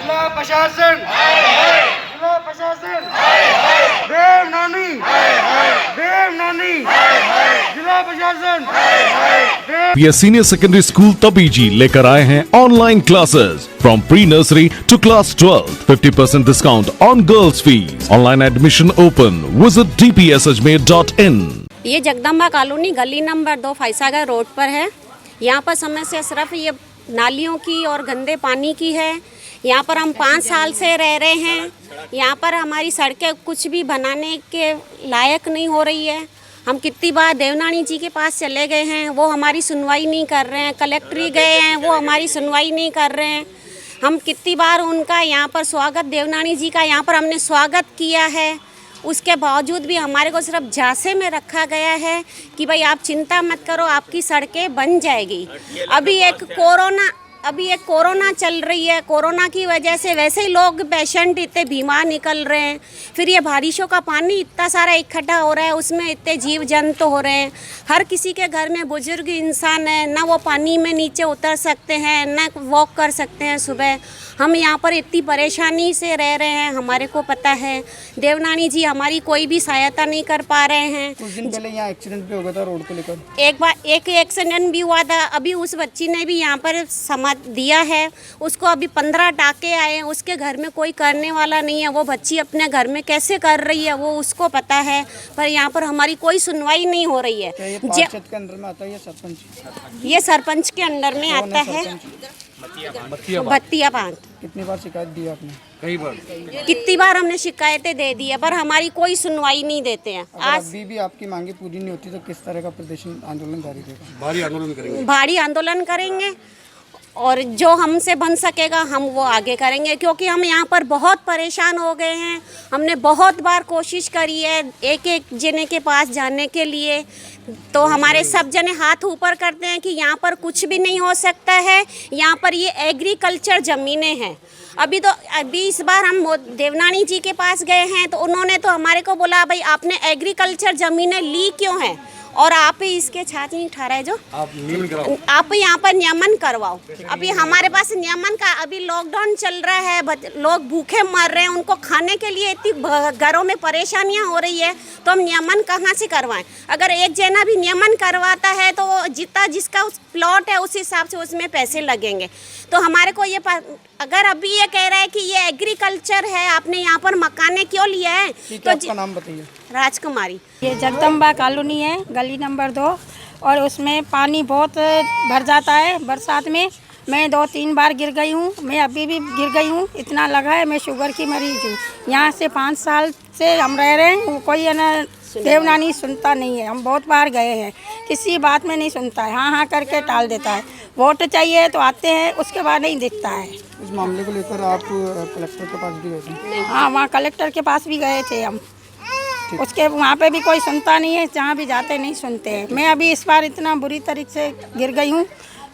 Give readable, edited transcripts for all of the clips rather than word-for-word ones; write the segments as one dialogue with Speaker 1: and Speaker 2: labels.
Speaker 1: जिला प्रशासन, जिला प्रशासन, देव नानी, जिला प्रशासन,
Speaker 2: ये सीनियर सेकेंडरी स्कूल तबीजी लेकर आए हैं online classes from pre nursery to class 12, 50% discount on girls fees, online admission open, visit dpsajmer.in।
Speaker 3: ये जगदम्बा कॉलोनी गली नंबर 2 फैसागर रोड पर है। यहाँ पर समस्या सिर्फ ये नालियों की और गंदे पानी की है। यहाँ पर हम 5 साल से रह रहे हैं। यहाँ पर हमारी सड़कें कुछ भी बनाने के लायक नहीं हो रही है। हम कितनी बार देवनानी जी के पास चले गए हैं, वो हमारी सुनवाई नहीं कर रहे हैं। कलेक्ट्री गए हैं, वो हमारी सुनवाई नहीं कर रहे हैं। हम कितनी बार उनका यहाँ पर स्वागत, देवनानी जी का यहाँ पर हमने स्वागत किया है, उसके बावजूद भी हमारे को सिर्फ झांसे में रखा गया है कि भाई आप चिंता मत करो, आपकी सड़कें बन जाएगी। अभी एक कोरोना चल रही है। कोरोना की वजह से वैसे ही लोग पेशेंट इतने बीमार निकल रहे हैं। फिर ये बारिशों का पानी इतना सारा इकट्ठा हो रहा है, उसमें इतने जीव जंतु हो रहे हैं। हर किसी के घर में बुजुर्ग इंसान है, ना वो पानी में नीचे उतर सकते हैं, ना वॉक कर सकते हैं सुबह। हम यहाँ पर इतनी परेशानी से रह रहे हैं, हमारे को पता है। देवनानी जी हमारी कोई भी सहायता नहीं कर पा रहे हैं।
Speaker 1: कुछ दिन पहले यहाँ एक्सीडेंट भी हो गया था रोड को लेकर।
Speaker 3: एक बार एक एक्सीडेंट भी हुआ था। अभी उस बच्ची ने भी यहाँ पर समाज दिया है, उसको अभी 15 टाके आए हैं। उसके घर में कोई करने वाला नहीं है। वो बच्ची अपने घर में कैसे कर रही है वो उसको पता है, पर यहाँ पर हमारी कोई सुनवाई नहीं हो रही है।
Speaker 1: ये पार्षद के अंदर में आता है या सरपंच?
Speaker 3: ये सरपंच के अंडर में आता है। बत्तिया बांध।
Speaker 1: कितनी बार शिकायत दी आपने? कई बार।
Speaker 3: कितनी बार हमने शिकायतें दे दी है, पर हमारी कोई सुनवाई नहीं देते हैं।
Speaker 1: आज अभी भी आपकी मांगे पूरी नहीं होती तो किस तरह का प्रदर्शन आंदोलन जारी रहेगा? भारी आंदोलन करेंगे।
Speaker 3: भारी आंदोलन करेंगे और जो हमसे बन सकेगा हम वो आगे करेंगे, क्योंकि हम यहाँ पर बहुत परेशान हो गए हैं। हमने बहुत बार कोशिश करी है एक एक जने के पास जाने के लिए, तो हमारे सब जने हाथ ऊपर करते हैं कि यहाँ पर कुछ भी नहीं हो सकता है। यहाँ पर ये एग्रीकल्चर ज़मीनें हैं। अभी इस बार हम देवनानी जी के पास गए हैं तो उन्होंने तो हमारे को बोला भाई आपने एग्रीकल्चर ज़मीनें ली क्यों हैं, और आप ही इसके छाती ठहरा है जो आप यहाँ पर नियमन करवाओ। अभी हमारे पास नियमन का, अभी लॉकडाउन चल रहा है, लोग भूखे मर रहे हैं, उनको खाने के लिए इतनी घरों में परेशानियाँ हो रही है, तो हम नियमन कहाँ से करवाएं? अगर एक जना भी नियमन करवाता है तो जितना जिसका उस प्लॉट है उस हिसाब से उसमें पैसे लगेंगे। तो हमारे को ये अगर अभी ये कह रहा है कि ये एग्रीकल्चर है, आपने यहाँ पर मकाने क्यों लिया है? तो
Speaker 1: आपका नाम बताइए।
Speaker 3: राजकुमारी।
Speaker 4: ये जगदम्बा कॉलोनी है गली नंबर 2 और उसमें पानी बहुत भर जाता है बरसात में। मैं 2-3 बार गिर गई हूँ, मैं अभी भी गिर गई हूँ। इतना लगा है, मैं शुगर की मरीज हूँ। यहाँ से 5 साल से हम रह रहे हैं, कोई है ना देवनानी सुनता नहीं है। हम बहुत बार गए हैं, किसी बात में नहीं सुनता है, हाँ हाँ करके टाल देता है। वोट चाहिए तो आते हैं, उसके बाद नहीं दिखता है।
Speaker 1: इस मामले को लेकर आप कलेक्टर के पास भी गए थे?
Speaker 4: हाँ, वहाँ कलेक्टर के पास भी गए थे हम। उसके वहाँ पे भी कोई सुनता नहीं है, जहाँ भी जाते नहीं सुनते हैं। मैं अभी इस बार इतना बुरी तरीके से गिर गई हूँ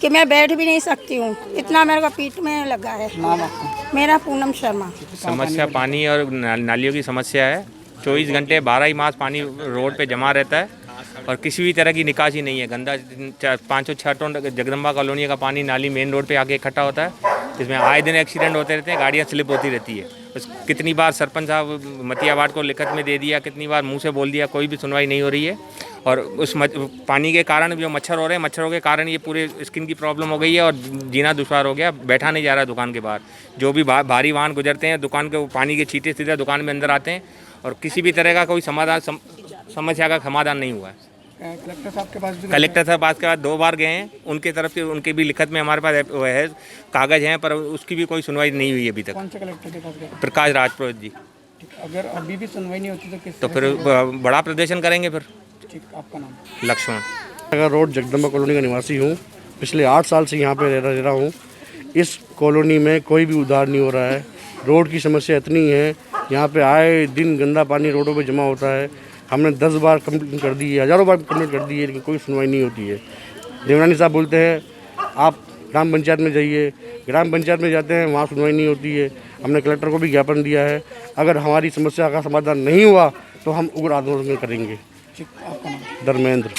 Speaker 4: कि मैं बैठ भी नहीं सकती हूँ, इतना मेरे को पीठ में लगा है।
Speaker 1: नाम आपका?
Speaker 4: मेरा पूनम शर्मा।
Speaker 5: समस्या पानी और नालियों की समस्या है। 24 घंटे 12 ही मास पानी रोड पे जमा रहता है और किसी भी तरह की निकासी नहीं है। गंदा 5-6 टन जगदम्बा कॉलोनी का पानी नाली मेन रोड पे आके इकट्ठा होता है, जिसमें आए दिन एक्सीडेंट होते रहते हैं, गाड़ियाँ स्लिप होती रहती है। कितनी बार सरपंच साहब मतियावाड़ को लिखत में दे दिया, कितनी बार मुंह से बोल दिया, कोई भी सुनवाई नहीं हो रही है। और उस पानी के कारण जो मच्छर हो रहे हैं, मच्छरों के कारण ये पूरे स्किन की प्रॉब्लम हो गई है और जीना दुश्वार हो गया। बैठा नहीं जा रहा दुकान के बाहर। जो भी भारी वाहन गुजरते हैं दुकान के, पानी के छींटे सीधे दुकान में अंदर आते हैं और किसी भी तरह का कोई समस्या का समाधान नहीं हुआ है।
Speaker 1: कलेक्टर साहब के पास भी?
Speaker 5: कलेक्टर साहब पास के बाद 2 बार गए हैं। उनके तरफ से उनके भी लिखत में हमारे पास है कागज़ हैं, पर उसकी भी कोई सुनवाई नहीं हुई अभी तक।
Speaker 1: कौन से कलेक्टर के पास गए?
Speaker 5: प्रकाश राजपुरोहित जी।
Speaker 1: अगर अभी भी सुनवाई नहीं होती तो किस?
Speaker 5: तो फिर बड़ा प्रदर्शन करेंगे फिर।
Speaker 1: ठीक, आपका नाम?
Speaker 5: लक्ष्मण।
Speaker 6: अगर रोड जगदम्बा कॉलोनी का निवासी हूँ। पिछले 8 साल से यहाँ पे रह रहा हूँ। इस कॉलोनी में कोई भी उद्धार नहीं हो रहा है। रोड की समस्या इतनी है, यहाँ पे आए दिन गंदा पानी रोडों पे जमा होता है। हमने 10 बार कंप्लेंट कर दी है, हज़ारों बार कंप्लेंट कर दी है, लेकिन कोई सुनवाई नहीं होती है। देवनानी साहब बोलते हैं आप ग्राम पंचायत में जाइए, ग्राम पंचायत में जाते हैं, वहाँ सुनवाई नहीं होती है। हमने कलेक्टर को भी ज्ञापन दिया है। अगर हमारी समस्या का समाधान नहीं हुआ तो हम उग्र आंदोलन करेंगे।
Speaker 1: ठीक, आपका नाम?
Speaker 6: धर्मेंद्र।